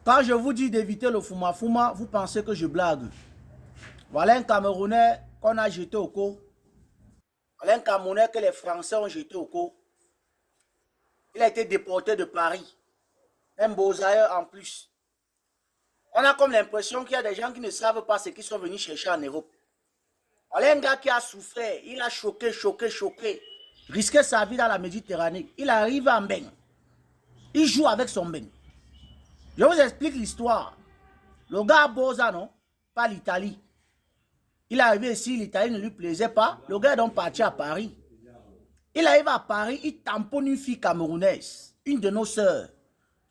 Quand je vous dis d'éviter le fuma-fuma, vous pensez que je blague. Voilà un Camerounais qu'on a jeté au co. Voilà un Camerounais que les Français ont jeté au co. Il a été déporté de Paris. Un beaux-ailleurs en plus. On a comme l'impression qu'il y a des gens qui ne savent pas ce qu'ils sont venus chercher en Europe. Voilà un gars qui a souffert. Il a choqué. Risqué sa vie dans la Méditerranée. Il arrive en bain. Il joue avec son bain. Je vous explique l'histoire. Le gars a Boza, non? Pas l'Italie. Il est arrivé ici, l'Italie ne lui plaisait pas. Le gars est donc parti à Paris. Il arrive à Paris, il tamponne une fille camerounaise, une de nos sœurs.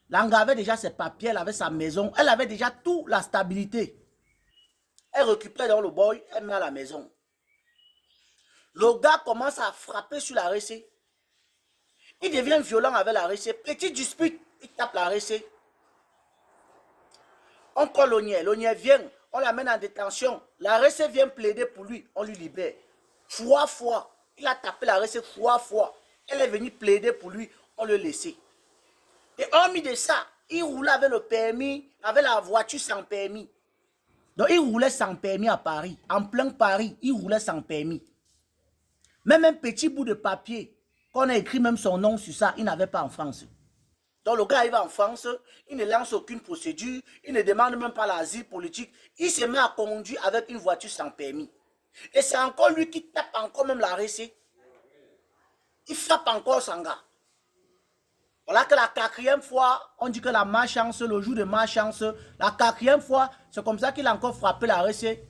L'Anga avait déjà ses papiers, elle avait sa maison, elle avait déjà toute la stabilité. Elle récupère dans le boy, elle met à la maison. Le gars commence à frapper sur la RC. Il devient violent avec la RC. Petite dispute, il tape la RC. On colle l'Onier vient, on l'amène en détention. La RC vient plaider pour lui, on lui libère. Fois. Il a tapé la RC fois. Elle est venue plaider pour lui, on le laissait. Et hormis de ça, il roulait avec le permis, avec la voiture sans permis. Donc il roulait sans permis à Paris. En plein Paris, il roulait sans permis. Même un petit bout de papier, qu'on a écrit même son nom sur ça, il n'avait pas en France. Donc le gars arrive en France, il ne lance aucune procédure, il ne demande même pas l'asile politique, il se met à conduire avec une voiture sans permis. Et c'est encore lui qui tape encore même la RC. Il frappe encore son gars. Voilà que la quatrième fois, on dit que la malchance, le jour de malchance, la quatrième fois, c'est comme ça qu'il a encore frappé la RC.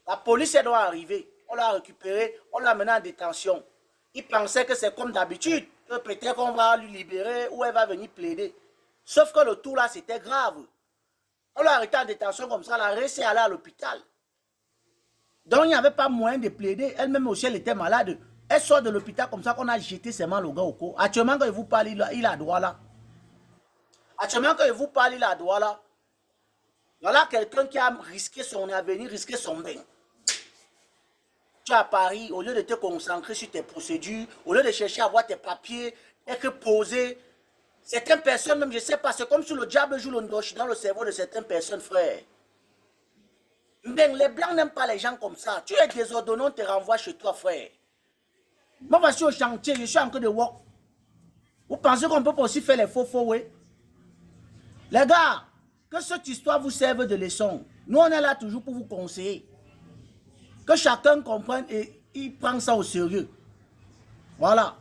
La police elle doit arriver, on l'a récupéré, on l'a mené en détention. Il pensait que c'est comme d'habitude, que peut-être qu'on va lui libérer ou elle va venir plaider. Sauf que le tout là, c'était grave. On l'a arrêté en détention comme ça, la RC allait à l'hôpital. Donc il n'y avait pas moyen de plaider, elle-même aussi elle était malade. Elle sort de l'hôpital comme ça qu'on a jeté seulement le gars au cou. Actuellement quand il vous parle, il a droit là. Actuellement quand il vous parle, il a droit là. Voilà quelqu'un qui a risqué son avenir, risqué son bien. Tu es à Paris, au lieu de te concentrer sur tes procédures, au lieu de chercher à avoir tes papiers, être posé, certaines personnes, même je ne sais pas, c'est comme si le diable joue le ndoche dans le cerveau de certaines personnes, frère. Mais les blancs n'aiment pas les gens comme ça. Tu es désordonné, on te renvoie chez toi, frère. Moi, voici au chantier, je suis en train de work. Vous pensez qu'on peut aussi faire les faux, oui? Les gars, que cette histoire vous serve de leçon. Nous, on est là toujours pour vous conseiller. Que chacun comprenne et il prend ça au sérieux. Voilà.